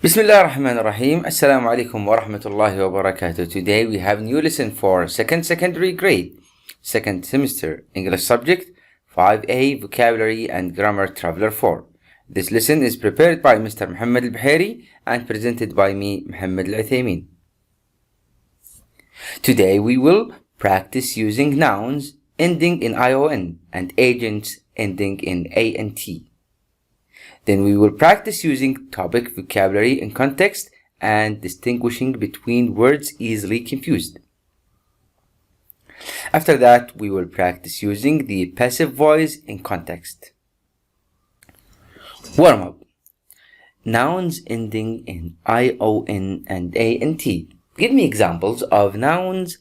Bismillah ar-Rahman ar-Rahim. Assalamu alaikum wa rahmatullahi wa barakatuh. Today we have new lesson for second secondary grade, second semester, English subject 5A, Vocabulary and Grammar Traveler 4. This lesson is prepared by Mr. Muhammad al-Buhairi and presented by me, Muhammad al-Uthaymin. Today we will practice using nouns ending in ION and agents ending in ANT. Then we will practice using topic, vocabulary, and context, and distinguishing between words easily confused. After that, we will practice using the passive voice in context. Warm-up. Nouns ending in ION and ANT. Give me examples of nouns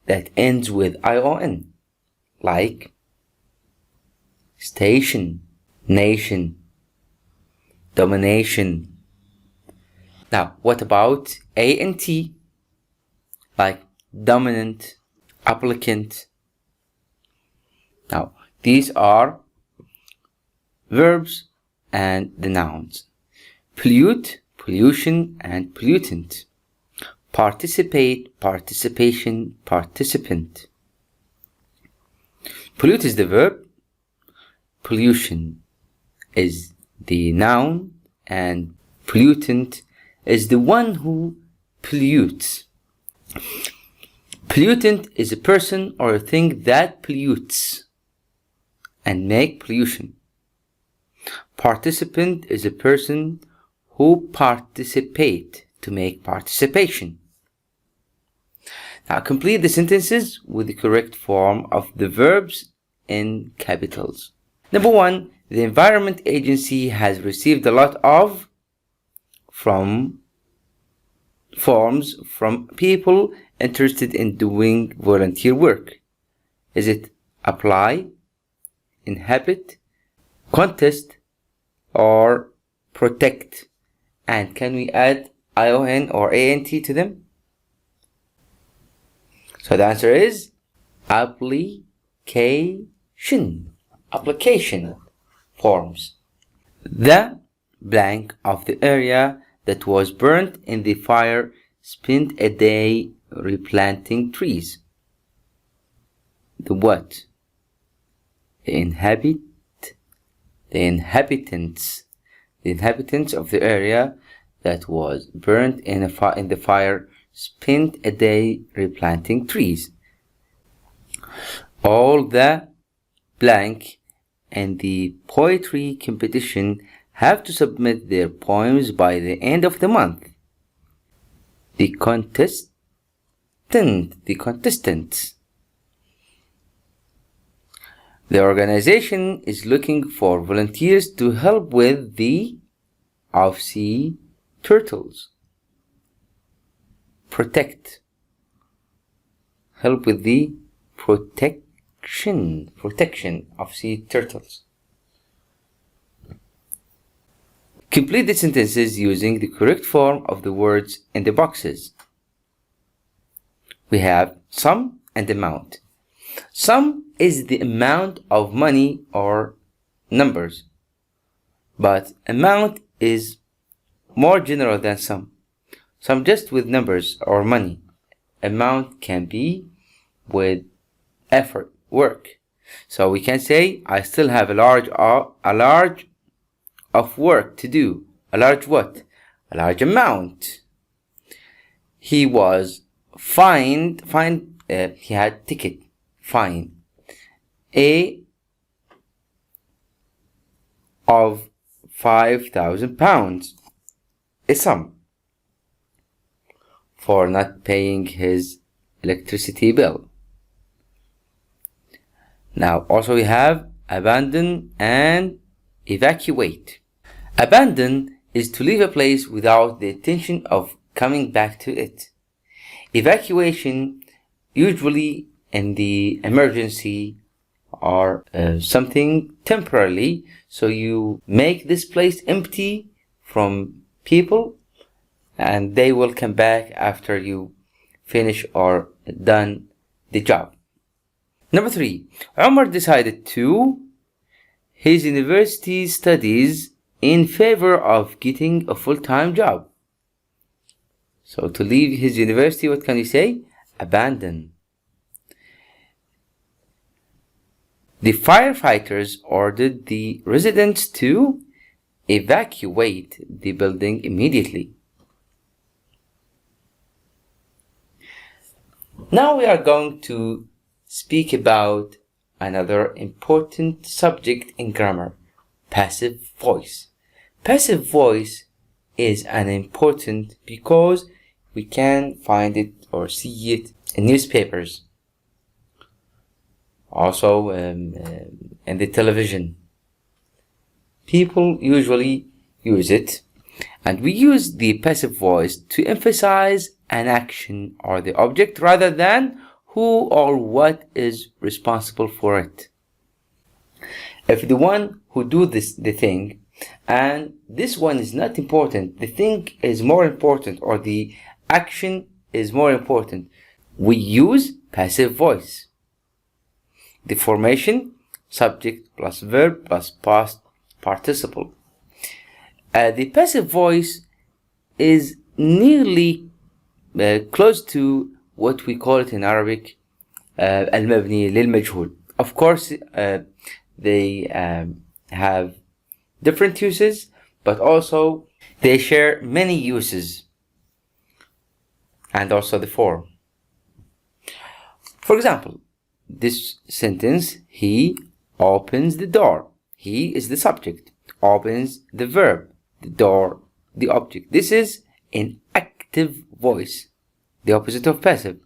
that ends with ION, like station, nation, domination. Now, what about ANT? Like dominant, applicant. Now, these are verbs and the nouns. Pollute, pollution, and pollutant. Participate, participation, participant. Pollute is the verb. Pollution is the noun, and pollutant is the one who pollutes. Pollutant is a person or a thing that pollutes and make pollution. Participant is a person who participate to make participation. Now complete the sentences with the correct form of the verbs in capitals. Number 1, the Environment Agency has received a lot of forms from people interested in doing volunteer work. Is it apply, inhabit, contest, or protect? And can we add ION or ANT to them? So the answer is application forms. The blank of the area that was burnt in the fire spent a day replanting trees. The what? The inhabitants of the area that was burnt in the fire spent a day replanting trees. All the blank and the poetry competition have to submit their poems by the end of the month. The contestants. The organization is looking for volunteers to help with the of-sea turtles. Protect. Help with the protection of sea turtles. Complete the sentences using the correct form of the words in the boxes. We have sum and amount. Sum is the amount of money or numbers, but amount is more general than sum. Sum just with numbers or money. Amount can be with effort, work. So we can say, I still have a large of work to do. A large what? A large amount. He was fined, he had ticket, fine. Of £5,000. A sum. For not paying his electricity bill. Now also we have abandon and evacuate. Abandon is to leave a place without the intention of coming back to it. Evacuation, usually in the emergency or something temporarily, so you make this place empty from people and they will come back after you finish or done the job. Number 3, Umar decided to his university studies in favor of getting a full-time job. So to leave his university, what can you say? Abandon. The firefighters ordered the residents to evacuate the building immediately. Now we are going to speak about another important subject in grammar, passive voice. Passive voice is an important because we can find it or see it in newspapers, also in the television. People usually use it, and we use the passive voice to emphasize an action or the object rather than who or what is responsible for it. If the one who do the thing, and this one is not important, the thing is more important, or the action is more important, we use passive voice. The formation, subject plus verb plus past participle. The passive voice is nearly close to what we call it in Arabic المبني للمجهول. Of course, they have different uses, but also they share many uses, and also the form. For example, this sentence, he opens the door. He is the subject, opens the verb, the door, the object. This is an active voice, the opposite of passive.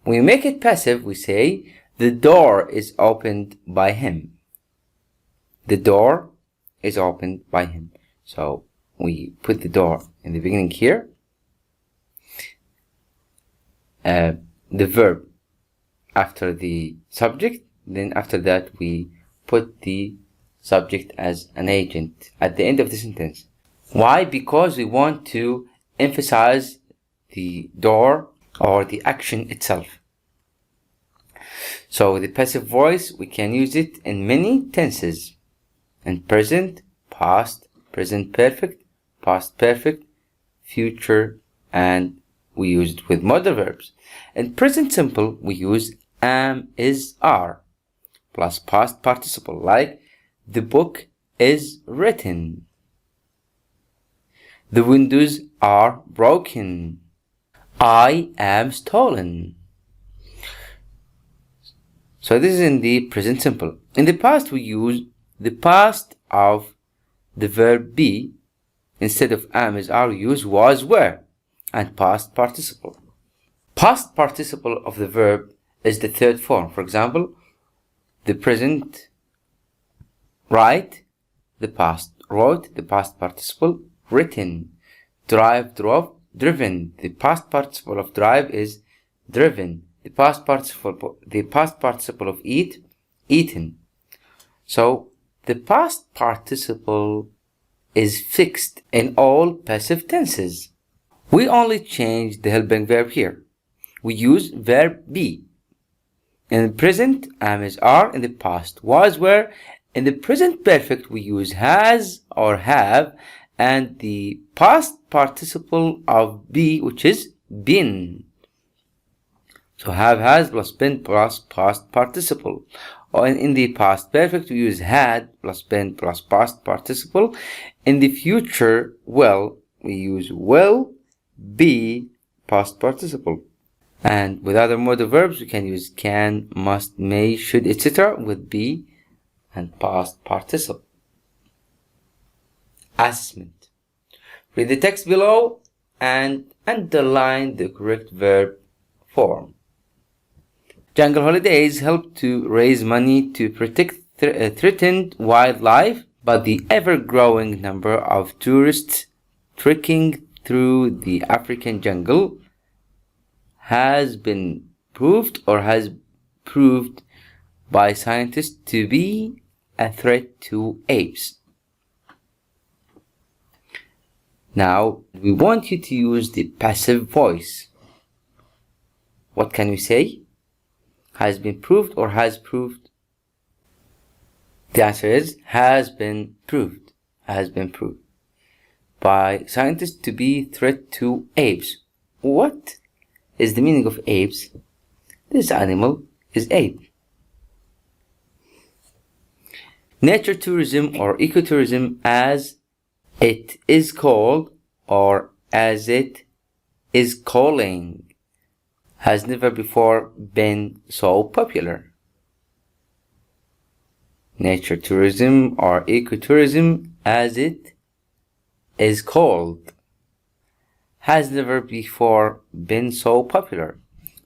When we make it passive, we say the door is opened by him. The door is opened by him. So we put the door in the beginning here. The verb after the subject. Then after that we put the subject as an agent at the end of the sentence. Why? Because we want to emphasize the door or the action itself. So the passive voice, we can use it in many tenses. In present, past, present perfect, past perfect, future, and we use it with modal verbs. In present simple, we use am, is, are, plus past participle, like the book is written. The windows are broken. I am stolen. So this is in the present simple. In the past, we use the past of the verb be. Instead of am, is, are, we use was, were, and past participle. Past participle of the verb is the third form. For example, the present write, the past wrote, the past participle written. Drive, drove, driven. The past participle of drive is driven. The past participle of eat, eaten. So the past participle is fixed in all passive tenses. We only change the helping verb here. We use verb be. In the present, am, is, are. In the past, was, were. In the present perfect, we use has or have, and the past participle of be, which is been. So have, has plus been plus past participle. Or in the past perfect, we use had plus been plus past participle. In the future, will, we use will, be, past participle. And with other modal verbs, we can use can, must, may, should, etc. with be and past participle. Assessment. Read the text below and underline the correct verb form. Jungle Holidays help to raise money to protect threatened wildlife, but the ever-growing number of tourists trekking through the African jungle has been proved by scientists to be a threat to apes. Now, we want you to use the passive voice. What can we say? Has been proved or has proved? The answer is has been proved. has been proved by scientists to be threat to apes. What is the meaning of apes? This animal is ape. Nature tourism or ecotourism, as it is called or as it is calling, has never before been so popular. Nature tourism or ecotourism, as it is called, has never before been so popular.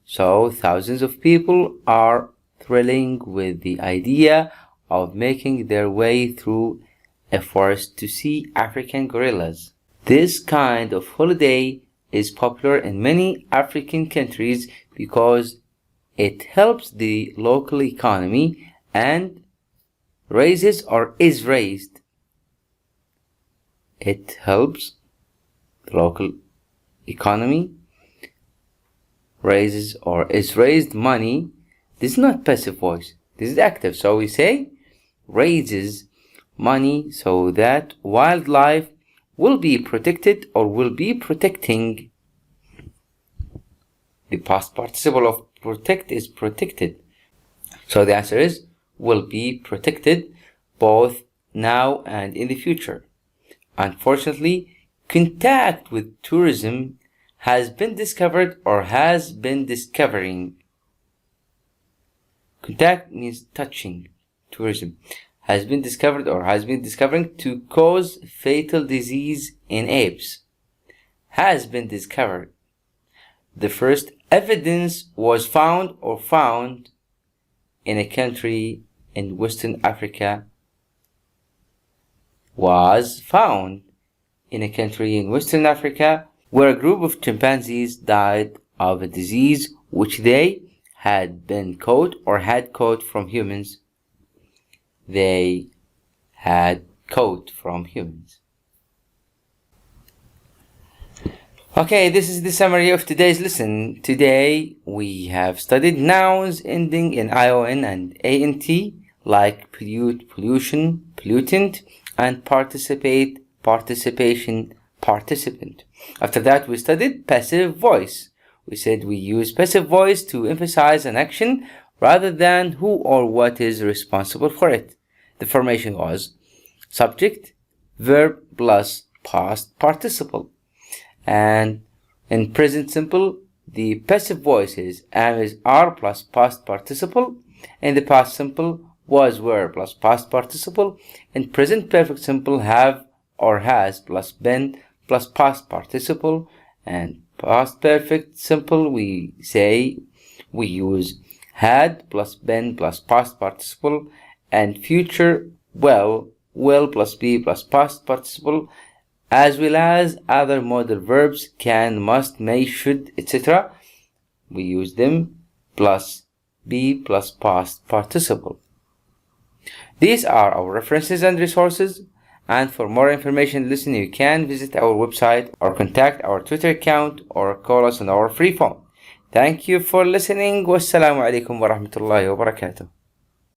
So thousands of people are thrilling with the idea of making their way through a forest to see African gorillas. This kind of holiday is popular in many African countries because it helps the local economy and raises or is raised. It helps the local economy, raises or is raised money. This is not passive voice, this is active. So we say raises money so that wildlife will be protected or will be protecting. The past participle of protect is protected. So the answer is will be protected both now and in the future. Unfortunately, contact with tourism has been discovered or has been discovering. Contact means touching. Tourism has been discovered or has been discovering to cause fatal disease in apes. Has been discovered. The first evidence was found in a country in Western Africa. Was found in a country in Western Africa where a group of chimpanzees died of a disease which they had been caught or had caught from humans. They had caught from humans. Okay, this is the summary of today's lesson. Today we have studied nouns ending in ion and ant like pollute, pollution, pollutant, and participate, participation, participant. After that we studied passive voice. We said we use passive voice to emphasize an action rather than who or what is responsible for it. The formation was subject, verb plus past participle. And in present simple, the passive voice is am is are plus past participle. In the past simple, was were plus past participle. In present perfect simple, have or has plus been plus past participle. And past perfect simple, we say we use had plus been plus past participle. And future, will plus be plus past participle, as well as other modal verbs can, must, may, should, etc. We use them plus be plus past participle. These are our references and resources, and for more information, you can visit our website or contact our Twitter account or call us on our free phone. Thank you for listening. Wassalamu alaikum wa rahmatullahi wa barakatuh.